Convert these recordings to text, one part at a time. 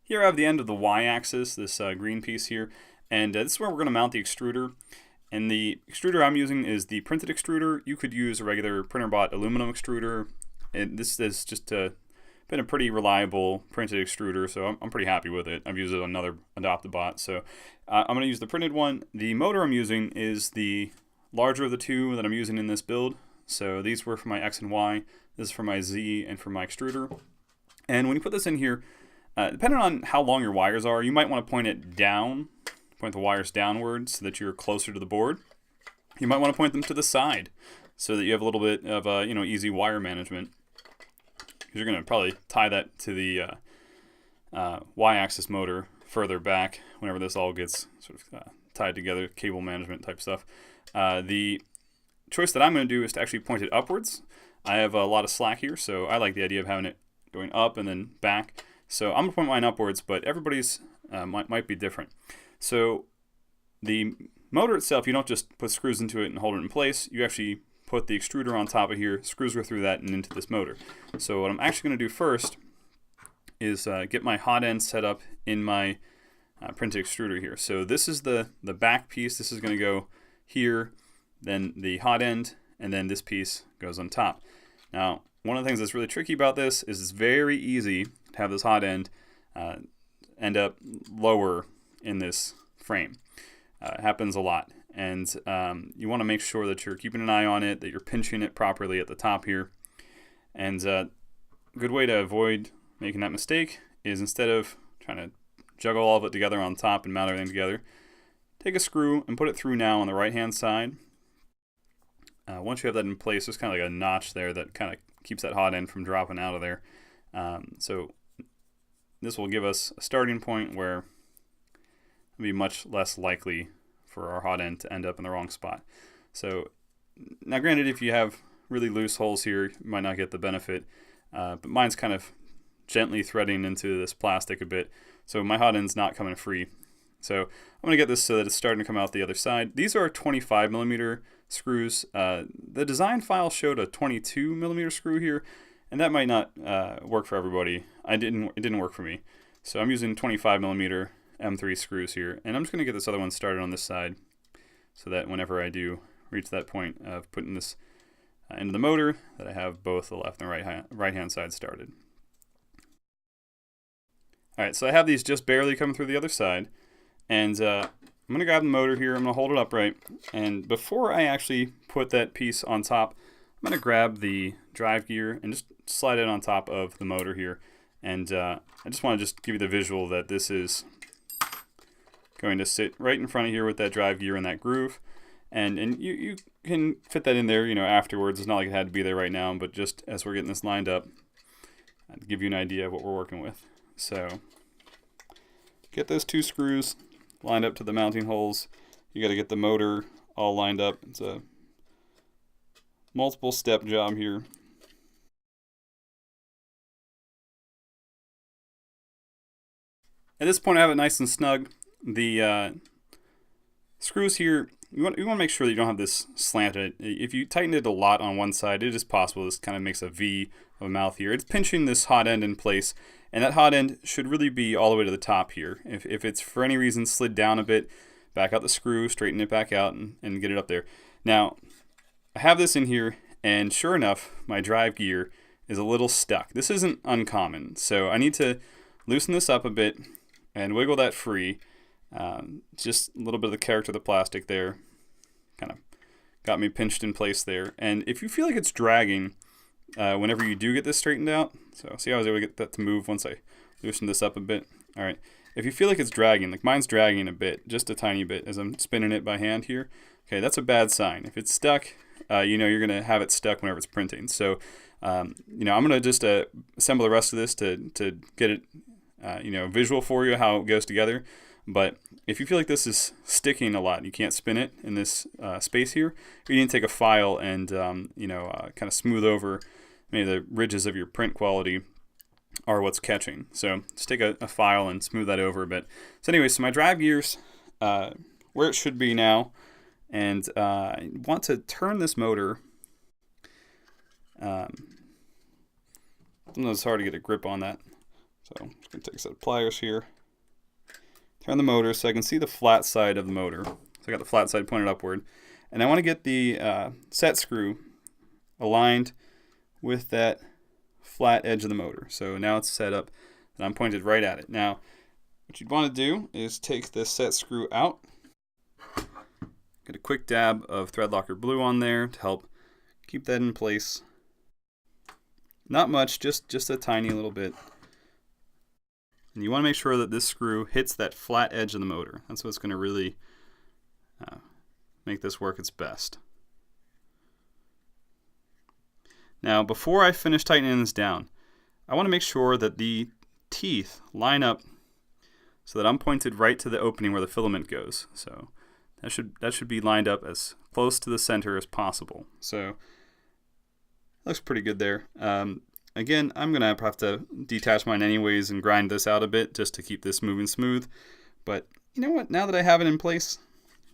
Here I have the end of the y-axis, this green piece here, and this is where we're going to mount the extruder. And the extruder I'm using is the printed extruder. You could use a regular printer-bought aluminum extruder, and this is just been a pretty reliable printed extruder, so I'm pretty happy with it. I've used it on another Adoptabot, so I'm going to use the printed one. The motor I'm using is the larger of the two that I'm using in this build. So these were for my X and Y, this is for my Z and for my extruder. And when you put this in here, depending on how long your wires are, you might want to point it down, point the wires downward so that you're closer to the board. You might want to point them to the side so that you have a little bit of easy wire management. You're going to probably tie that to the y-axis motor further back whenever this all gets sort of tied together, cable management type stuff. The choice that I'm going to do is to actually point it upwards. I have a lot of slack here, so I like the idea of having it going up and then back. So I'm going to point mine upwards, but everybody's might be different. So the motor itself, you don't just put screws into it and hold it in place. You actually put the extruder on top of here, screws go through that and into this motor. So what I'm actually going to do first is get my hot end set up in my printed extruder here. So this is the back piece. This is going to go here, then the hot end, and then this piece goes on top. Now, one of the things that's really tricky about this is it's very easy to have this hot end end up lower in this frame. It happens a lot. And you want to make sure that you're keeping an eye on it, that you're pinching it properly at the top here. And a good way to avoid making that mistake is, instead of trying to juggle all of it together on top and mount everything together, take a screw and put it through now on the right hand side. Once you have that in place, there's kind of like a notch there that kind of keeps that hot end from dropping out of there. So this will give us a starting point where it'll be much less likely for our hot end to end up in the wrong spot. So now, granted, if you have really loose holes here, you might not get the benefit, but mine's kind of gently threading into this plastic a bit, so my hot end's not coming free. So I'm going to get this so that it's starting to come out the other side. These are 25mm screws. The design file showed a 22mm screw here, and that might not work for everybody. It didn't work for me. So I'm using 25mm M3 screws here, and I'm just going to get this other one started on this side so that whenever I do reach that point of putting this into the motor, that I have both the left and right hand side started. Alright, so I have these just barely coming through the other side, and I'm going to grab the motor here, I'm going to hold it upright, and before I actually put that piece on top, I'm going to grab the drive gear and just slide it on top of the motor here. And I just want to give you the visual that this is going to sit right in front of here with that drive gear in that groove, and you can fit that in there, afterwards. It's not like it had to be there right now, but just as we're getting this lined up, to give you an idea of what we're working with. So get those two screws lined up to the mounting holes. You got to get the motor all lined up. It's a multiple step job here. At this point, I have it nice and snug. The screws here, you want to make sure that you don't have this slanted. If you tighten it a lot on one side, it is possible this kind of makes a V of a mouth here. It's pinching this hot end in place, and that hot end should really be all the way to the top here. If it's for any reason slid down a bit, back out the screw, straighten it back out, and get it up there. Now, I have this in here, and sure enough, my drive gear is a little stuck. This isn't uncommon, so I need to loosen this up a bit and wiggle that free. Just a little bit of the character of the plastic there kind of got me pinched in place there. And if you feel like it's dragging whenever you do get this straightened out, so see how I was able to get that to move once I loosened this up a bit. All right, if you feel like it's dragging, like mine's dragging a bit, just a tiny bit as I'm spinning it by hand here, okay, that's a bad sign. If it's stuck, you're gonna have it stuck whenever it's printing. So I'm gonna just assemble the rest of this to get it visual for you how it goes together. But if you feel like this is sticking a lot, you can't spin it in this space here, you need to take a file and kind of smooth over maybe the ridges of your print quality are what's catching. So just take a file and smooth that over a bit. So anyway, so my drive gear's where it should be now, and I want to turn this motor. Sometimes it's hard to get a grip on that So I'm just going to take a set of pliers here, turn the motor so I can see the flat side of the motor. So I got the flat side pointed upward. And I want to get the set screw aligned with that flat edge of the motor. So now it's set up and I'm pointed right at it. Now, what you'd want to do is take this set screw out. Get a quick dab of thread locker blue on there to help keep that in place. Not much, just a tiny little bit. And you want to make sure that this screw hits that flat edge of the motor. That's what's going to really make this work its best. Now, before I finish tightening this down, I want to make sure that the teeth line up so that I'm pointed right to the opening where the filament goes. So that should be lined up as close to the center as possible. So looks pretty good there. Again, I'm going to have to detach mine anyways and grind this out a bit just to keep this moving smooth. But you know what? Now that I have it in place,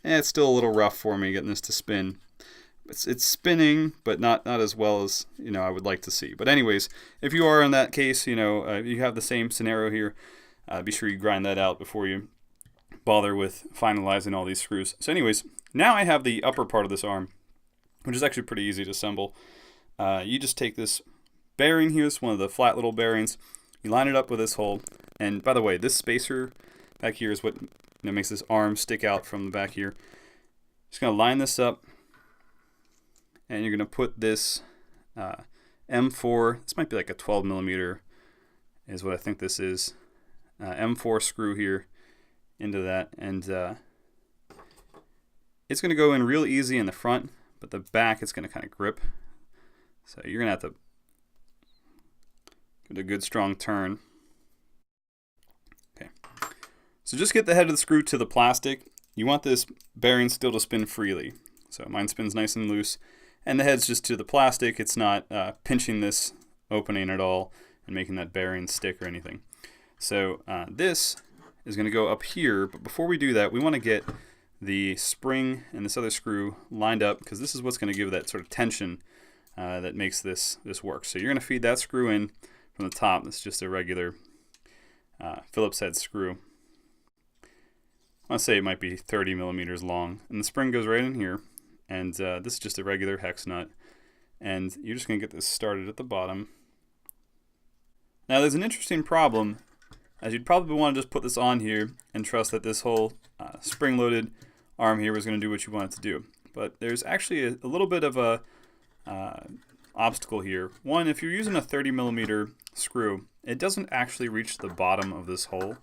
it's still a little rough for me getting this to spin. It's spinning, but not as well as I would like to see. But anyways, if you are in that case, you have the same scenario here. Be sure you grind that out before you bother with finalizing all these screws. So anyways, now I have the upper part of this arm, which is actually pretty easy to assemble. You just take this bearing here, it's one of the flat little bearings, you line it up with this hole, and by the way, this spacer back here is what makes this arm stick out from the back here. Just going to line this up, and you're going to put this M4, this might be like a 12 millimeter is what I think this is, M4 screw here into that, and it's going to go in real easy in the front, but the back it's going to kind of grip. So you're going to have to give it a good strong turn. Okay. So just get the head of the screw to the plastic. You want this bearing still to spin freely. So mine spins nice and loose. And the head's just to the plastic. It's not pinching this opening at all and making that bearing stick or anything. So this is going to go up here. But before we do that, we want to get the spring and this other screw lined up, because this is what's going to give that sort of tension that makes this work. So you're going to feed that screw in from the top. It's just a regular Phillips head screw. I want to say it might be 30 millimeters long. And the spring goes right in here. And this is just a regular hex nut. And you're just going to get this started at the bottom. Now there's an interesting problem, as you'd probably want to just put this on here and trust that this whole spring-loaded arm here was going to do what you want it to do. But there's actually a little bit of a obstacle here. One, if you're using a 30 millimeter screw, it doesn't actually reach the bottom of this hole.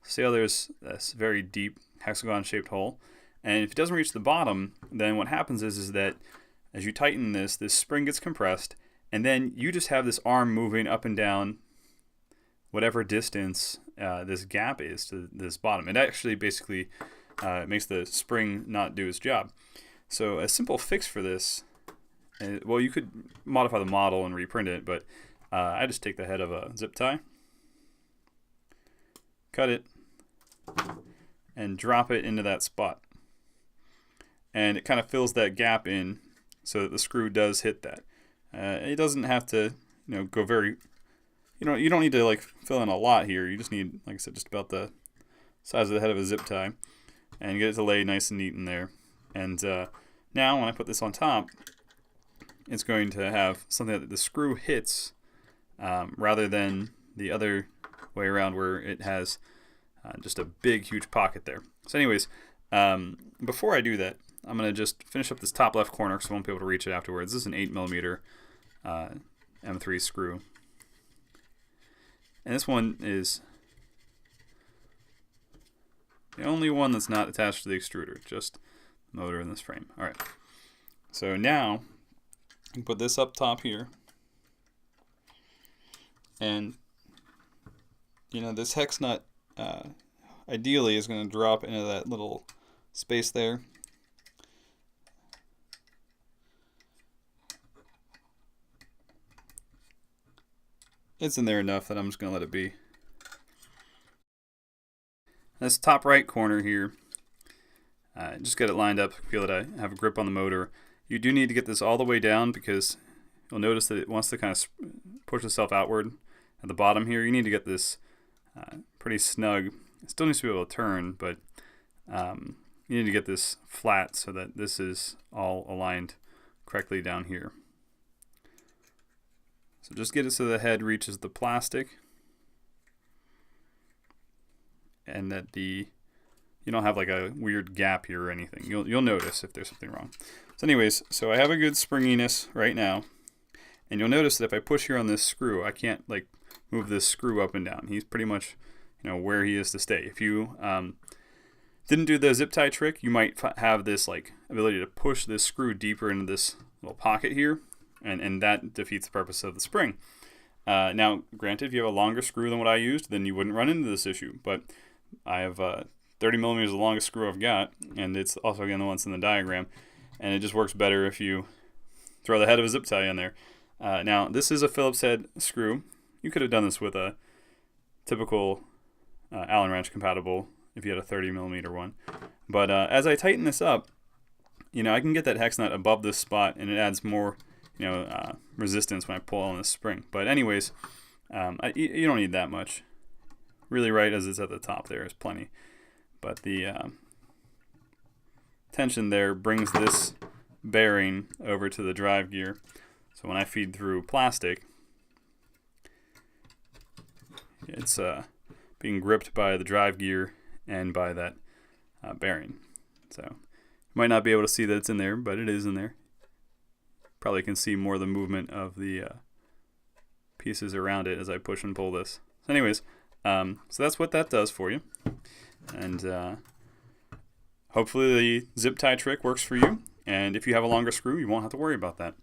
See how there's this very deep hexagon-shaped hole? And if it doesn't reach the bottom, then what happens is that as you tighten this spring gets compressed, and then you just have this arm moving up and down whatever distance this gap is to this bottom. It actually basically makes the spring not do its job. So a simple fix for this, well, you could modify the model and reprint it, but I just take the head of a zip tie, cut it, and drop it into that spot. And it kind of fills that gap in so that the screw does hit that. It doesn't have to, go very, you don't need to like fill in a lot here. You just need, like I said, just about the size of the head of a zip tie, and get it to lay nice and neat in there. And now when I put this on top, it's going to have something that the screw hits rather than the other way around where it has just a big, huge pocket there. So anyways, before I do that, I'm going to just finish up this top left corner because I won't be able to reach it afterwards. This is an 8 millimeter M3 screw. And this one is the only one that's not attached to the extruder, just the motor in this frame. All right. So now you put this up top here, and this hex nut ideally is going to drop into that little space there. It's in there enough that I'm just going to let it be. This top right corner here, just get it lined up, feel that I have a grip on the motor. You do need to get this all the way down because you'll notice that it wants to kind of push itself outward at the bottom here. You need to get this pretty snug. It still needs to be able to turn, but you need to get this flat so that this is all aligned correctly down here. So just get it so the head reaches the plastic, and that you don't have like a weird gap here or anything. You'll notice if there's something wrong. So anyways, so I have a good springiness right now, and you'll notice that if I push here on this screw, I can't like move this screw up and down. He's pretty much, where he is to stay. If you didn't do the zip tie trick, you might have this like ability to push this screw deeper into this little pocket here, and that defeats the purpose of the spring. Now, granted, if you have a longer screw than what I used, then you wouldn't run into this issue, but I have 30 millimeters the longest screw I've got, and it's also, again, the one that's in the diagram, and it just works better if you throw the head of a zip tie in there. Now, this is a Phillips head screw. You could have done this with a typical Allen wrench compatible if you had a 30 millimeter one. But as I tighten this up, I can get that hex nut above this spot, and it adds more, resistance when I pull on this spring. But anyways, you don't need that much. Really, right as it's at the top there is plenty. But the tension there brings this bearing over to the drive gear. So when I feed through plastic, it's being gripped by the drive gear and by that bearing. So you might not be able to see that it's in there, but it is in there. Probably can see more of the movement of the pieces around it as I push and pull this. So anyways, so that's what that does for you. And hopefully the zip tie trick works for you. And if you have a longer screw, you won't have to worry about that.